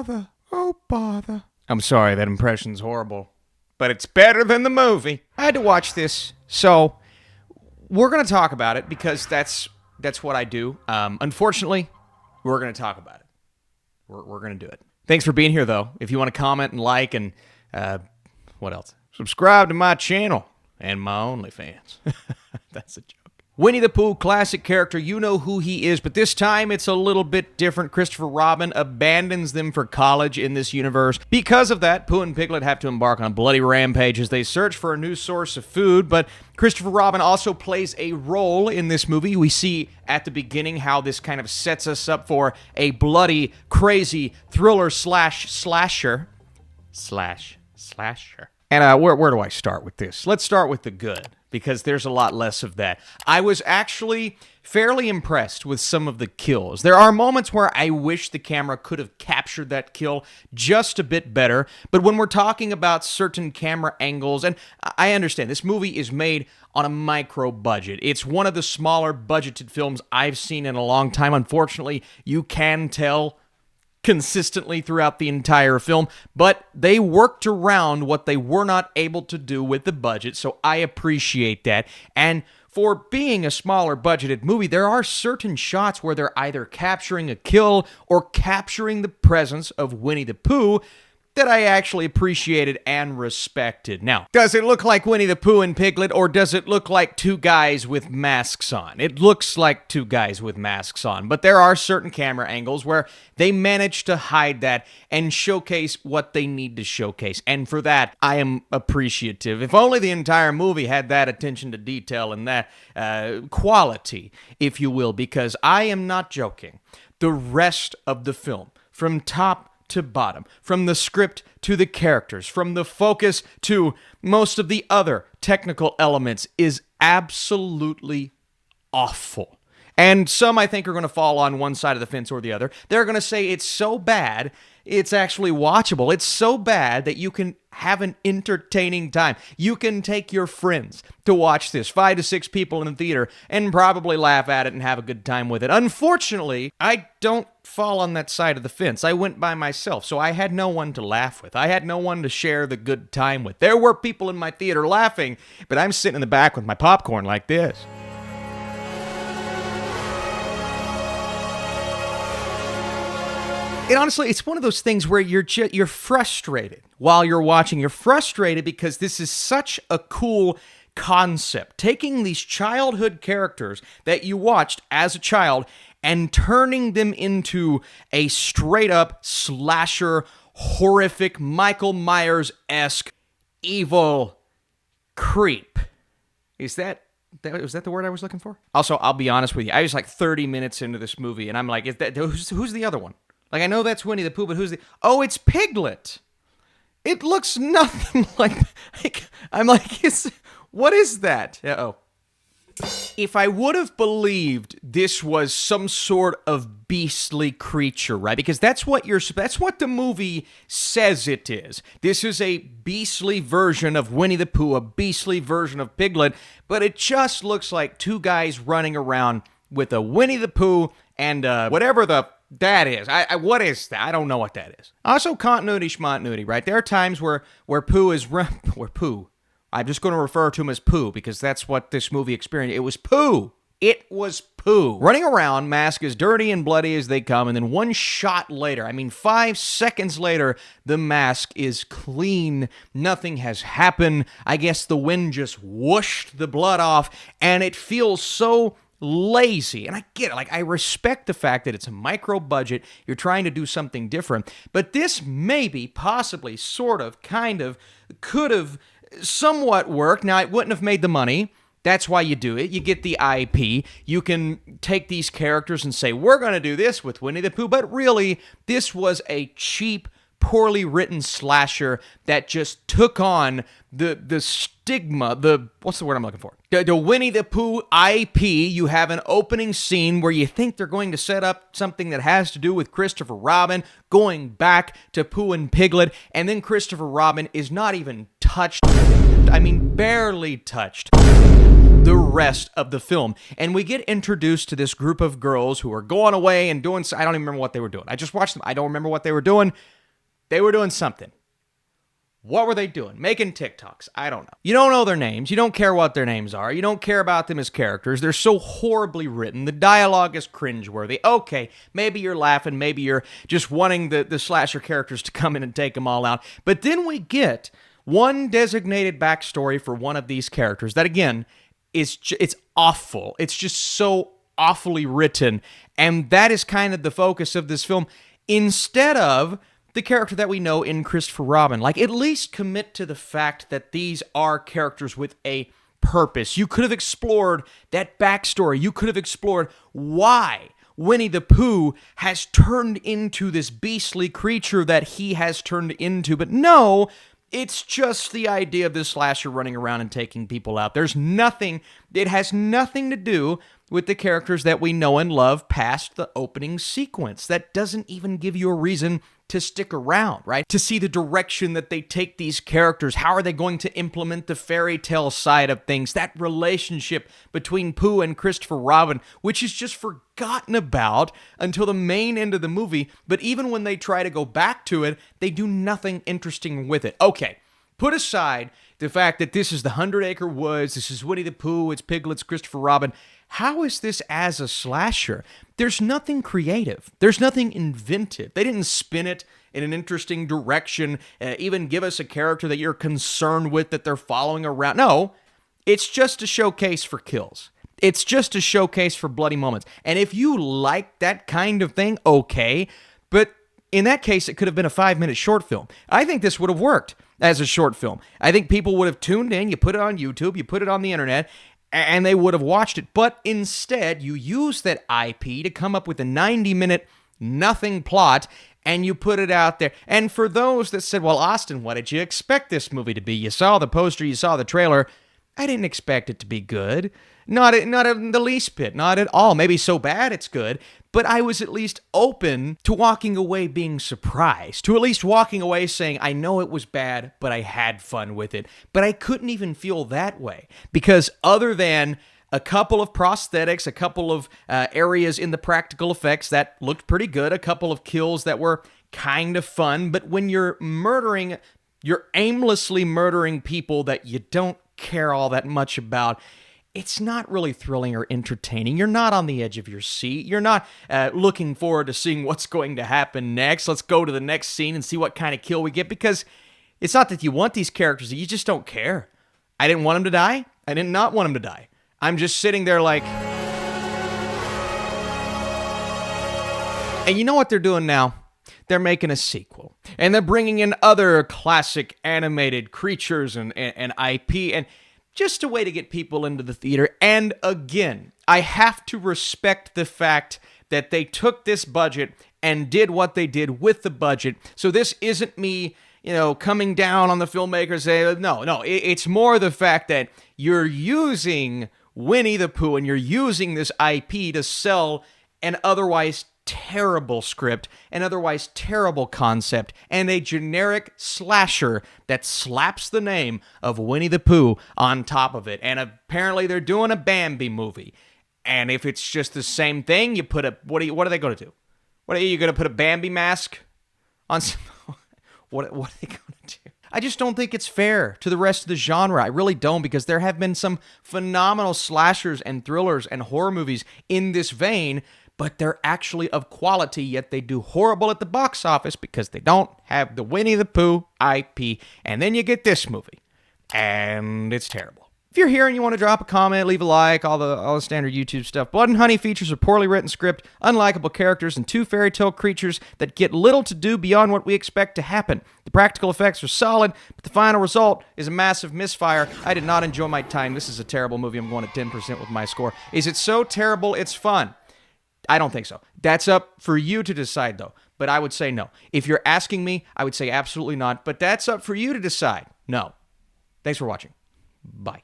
bother. Oh, bother. I'm sorry, that impression's horrible. But it's better than the movie. I had to watch this, so we're going to talk about it because that's what I do. Unfortunately, we're going to talk about it. We're going to do it. Thanks for being here, though. If you want to comment and like and, what else? Subscribe to my channel and my OnlyFans. That's a joke. Winnie-the-Pooh, classic character, you know who he is, but this time it's a little bit different. Christopher Robin abandons them for college in this universe. Because of that, Pooh and Piglet have to embark on a bloody rampage as they search for a new source of food, but Christopher Robin also plays a role in this movie. We see at the beginning how this kind of sets us up for a bloody, crazy thriller slasher. And where do I start with this? Let's start with the good, because there's a lot less of that. I was actually fairly impressed with some of the kills. There are moments where I wish the camera could have captured that kill just a bit better, but when we're talking about certain camera angles, and I understand this movie is made on a micro budget. It's one of the smaller budgeted films I've seen in a long time. Unfortunately, you can tell consistently throughout the entire film, but they worked around what they were not able to do with the budget, so I appreciate that. And for being a smaller budgeted movie, there are certain shots where they're either capturing a kill or capturing the presence of Winnie the Pooh that I actually appreciated and respected. Now, does it look like Winnie-the-Pooh and Piglet, or does it look like two guys with masks on? It looks like two guys with masks on, but there are certain camera angles where they manage to hide that and showcase what they need to showcase, and for that, I am appreciative. If only the entire movie had that attention to detail and that quality, if you will, because I am not joking. The rest of the film, from top to bottom, from the script to the characters, from the focus to most of the other technical elements, is absolutely awful. And some, I think, are going to fall on one side of the fence or the other. They're going to say it's so bad, it's actually watchable. It's so bad that you can have an entertaining time. You can take your friends to watch this, 5 to 6 people in the theater, and probably laugh at it and have a good time with it. Unfortunately, I don't fall on that side of the fence. I went by myself, so I had no one to laugh with. I had no one to share the good time with. There were people in my theater laughing, but I'm sitting in the back with my popcorn like this. And honestly, it's one of those things where you're frustrated while you're watching. You're frustrated because this is such a cool concept. Taking these childhood characters that you watched as a child and turning them into a straight-up slasher, horrific, Michael Myers-esque, evil creep. Was that the word I was looking for? Also, I'll be honest with you. I was like 30 minutes into this movie, and I'm like, who's the other one? Like, I know that's Winnie-the-Pooh, but who's the... Oh, it's Piglet! It looks nothing like I'm like, what is that? Uh-oh. If I would have believed this was some sort of beastly creature, right? Because that's what the movie says it is. This is a beastly version of Winnie-the-Pooh, a beastly version of Piglet, but it just looks like two guys running around with a Winnie-the-Pooh and whatever that is. What is that? I don't know what that is. Also, continuity schmontinuity, right? There are times where Pooh is... where Pooh... I'm just going to refer to him as Pooh because that's what this movie experienced. It was Pooh. It was Pooh. Running around, mask as dirty and bloody as they come, and then one shot later, 5 seconds later, the mask is clean. Nothing has happened. I guess the wind just whooshed the blood off, and it feels so lazy. And I get it. Like, I respect the fact that it's a micro budget. You're trying to do something different. But this maybe, possibly, sort of, kind of, could have somewhat worked. Now, it wouldn't have made the money. That's why you do it. You get the IP. You can take these characters and say, we're going to do this with Winnie-the-Pooh. But really, this was a cheap, poorly written slasher that just took on the stigma, what's the word I'm looking for? The Winnie-the-Pooh IP. You have an opening scene where you think they're going to set up something that has to do with Christopher Robin going back to Pooh and Piglet, and then Christopher Robin is not even touched. Barely touched. the rest of the film. And we get introduced to this group of girls who are going away and doing, I don't even remember what they were doing. I just watched them. I don't remember what they were doing. They were doing something. What were they doing? Making TikToks. I don't know. You don't know their names. You don't care what their names are. You don't care about them as characters. They're so horribly written. The dialogue is cringeworthy. Okay, maybe you're laughing. Maybe you're just wanting the slasher characters to come in and take them all out. But then we get one designated backstory for one of these characters that, again, it's awful. It's just so awfully written. And that is kind of the focus of this film. Instead of the character that we know in Christopher Robin. Like, at least commit to the fact that these are characters with a purpose. You could have explored that backstory. You could have explored why Winnie-the-Pooh has turned into this beastly creature that he has turned into. But no, it's just the idea of this slasher running around and taking people out. There's nothing, it has nothing to do with the characters that we know and love past the opening sequence. That doesn't even give you a reason to stick around, right? To see the direction that they take these characters. How are they going to implement the fairy tale side of things? That relationship between Pooh and Christopher Robin, which is just forgotten about until the main end of the movie. But even when they try to go back to it, they do nothing interesting with it. Okay, put aside the fact that this is the 100-Acre Woods, this is Winnie-the-Pooh, it's Piglet's Christopher Robin. How is this as a slasher? There's nothing creative. There's nothing inventive. They didn't spin it in an interesting direction, even give us a character that you're concerned with that they're following around. No, it's just a showcase for kills. It's just a showcase for bloody moments. And if you like that kind of thing, okay. But in that case, it could have been a 5-minute short film. I think this would have worked as a short film. I think people would have tuned in, you put it on YouTube, you put it on the internet, and they would have watched it. But instead, you use that IP to come up with a 90-minute nothing plot, and you put it out there. And for those that said, well, Austin, what did you expect this movie to be? You saw the poster, you saw the trailer. I didn't expect it to be good. Not in the least bit, not at all. Maybe so bad it's good, but I was at least open to walking away being surprised, to at least walking away saying, I know it was bad, but I had fun with it. But I couldn't even feel that way, because other than a couple of prosthetics, a couple of areas in the practical effects that looked pretty good, a couple of kills that were kind of fun, but when you're aimlessly murdering people that you don't care all that much about, it's not really thrilling or entertaining. You're not on the edge of your seat. You're not looking forward to seeing what's going to happen next. Let's go to the next scene and see what kind of kill we get, because it's not that you want these characters, you just don't care. I didn't want them to die. I did not want them to die. I'm just sitting there like... And you know what they're doing now? They're making a sequel. And they're bringing in other classic animated creatures and IP, and just a way to get people into the theater. And again, I have to respect the fact that they took this budget and did what they did with the budget. So this isn't me, coming down on the filmmakers saying, no, it's more the fact that you're using Winnie-the-Pooh and you're using this IP to sell an otherwise terrible script, an otherwise terrible concept, and a generic slasher that slaps the name of Winnie-the-Pooh on top of it. And apparently they're doing a Bambi movie. And if it's just the same thing, you put what are they going to do? What are you going to put a Bambi mask on some, what are they going to do? I just don't think it's fair to the rest of the genre. I really don't, because there have been some phenomenal slashers and thrillers and horror movies in this vein, but they're actually of quality, yet they do horrible at the box office because they don't have the Winnie-the-Pooh IP. And then you get this movie, and it's terrible. If you're here and you want to drop a comment, leave a like, all the standard YouTube stuff. Blood and Honey features a poorly written script, unlikable characters, and 2 fairy tale creatures that get little to do beyond what we expect to happen. The practical effects are solid, but the final result is a massive misfire. I did not enjoy my time. This is a terrible movie. I'm going to 10% with my score. Is it so terrible it's fun? I don't think so. That's up for you to decide, though. But I would say no. If you're asking me, I would say absolutely not. But that's up for you to decide. No. Thanks for watching. Bye.